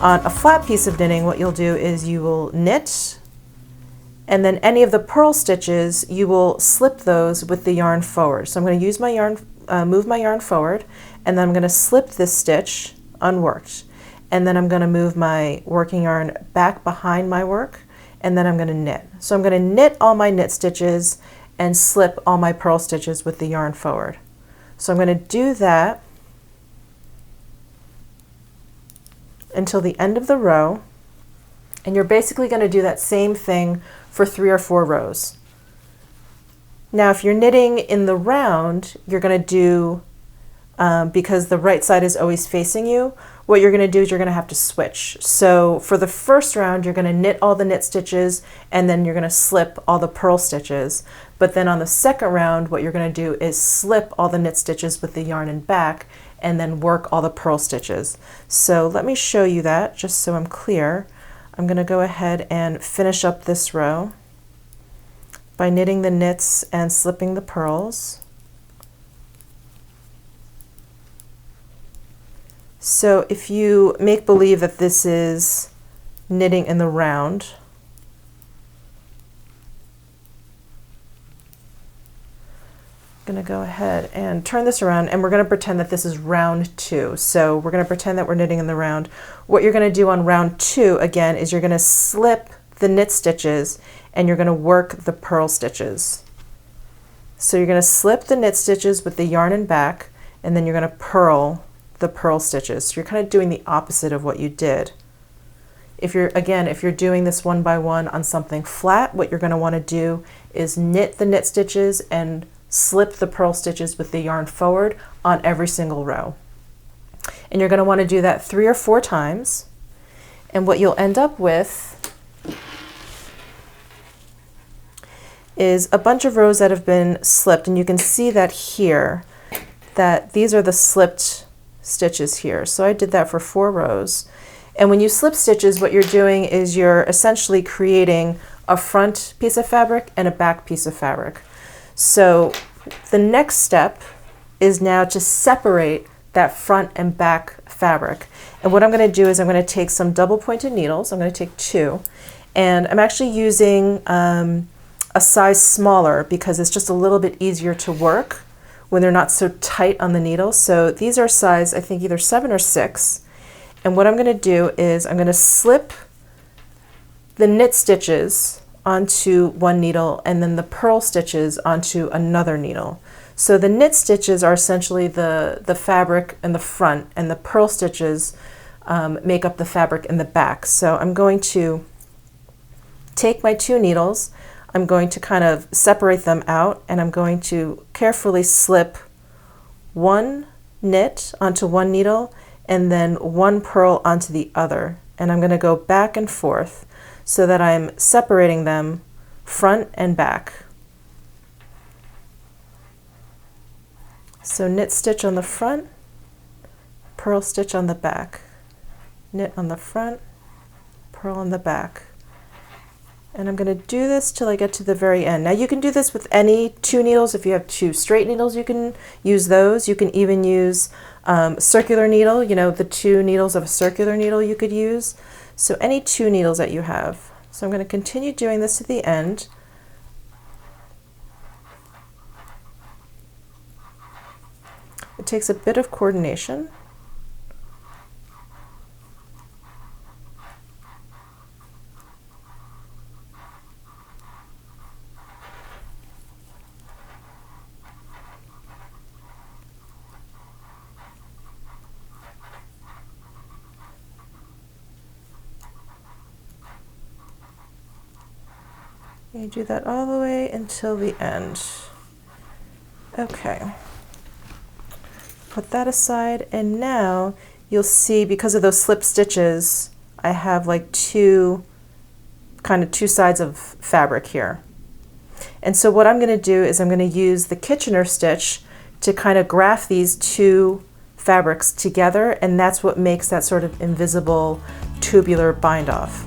On a flat piece of knitting, what you'll do is you will knit, and then any of the purl stitches, you will slip those with the yarn forward. So I'm going to use my yarn, move my yarn forward, and then I'm going to slip this stitch unworked. And then I'm going to move my working yarn back behind my work, and then I'm going to knit. So I'm going to knit all my knit stitches and slip all my purl stitches with the yarn forward. So I'm going to do that until the end of the row, and you're basically going to do that same thing for 3 or 4 rows. Now if you're knitting in the round, you're going to do, because the right side is always facing you, what you're going to do is you're going to have to switch. So for the first round, you're going to knit all the knit stitches, and then you're going to slip all the purl stitches. But then on the second round, what you're going to do is slip all the knit stitches with the yarn and back, and then work all the purl stitches. So let me show you that just so I'm clear. I'm going to go ahead and finish up this row by knitting the knits and slipping the purls. So if you make believe that this is knitting in the round, I'm going to go ahead and turn this around, and we're going to pretend that this is round 2. So we're going to pretend that we're knitting in the round. What you're going to do on round 2 again is you're going to slip the knit stitches and you're going to work the purl stitches. So you're going to slip the knit stitches with the yarn and back, and then you're going to purl the purl stitches. So you're kind of doing the opposite of what you did. If you're doing this one by one on something flat, what you're going to want to do is knit the knit stitches and slip the purl stitches with the yarn forward on every single row. And you're going to want to do that 3 or 4 times. And what you'll end up with is a bunch of rows that have been slipped, and you can see that here, that these are the slipped stitches here. So I did that for 4 rows. And when you slip stitches, what you're doing is you're essentially creating a front piece of fabric and a back piece of fabric. So the next step is now to separate that front and back fabric. And what I'm going to do is I'm going to take some double pointed needles. I'm going to take 2, and I'm actually using a size smaller because it's just a little bit easier to work when they're not so tight on the needle. So these are size, I think, either 7 or 6. And what I'm going to do is I'm going to slip the knit stitches onto one needle and then the purl stitches onto another needle. So the knit stitches are essentially the fabric in the front, and the purl stitches make up the fabric in the back. So I'm going to take my 2 needles, I'm going to kind of separate them out, and I'm going to carefully slip one knit onto one needle and then one purl onto the other. And I'm going to go back and forth so that I'm separating them front and back. So knit stitch on the front, purl stitch on the back, knit on the front, purl on the back. And I'm going to do this till I get to the very end. Now you can do this with any 2 needles. If you have 2 straight needles, you can use those. You can even use circular needle, you know, the 2 needles of a circular needle you could use. So any 2 needles that you have. So I'm going to continue doing this to the end. It takes a bit of coordination. You do that all the way until the end. Okay. Put that aside, and now you'll see, because of those slip stitches, I have like two sides of fabric here. And so what I'm going to do is I'm going to use the Kitchener stitch to kind of graph these 2 fabrics together, and that's what makes that sort of invisible tubular bind off.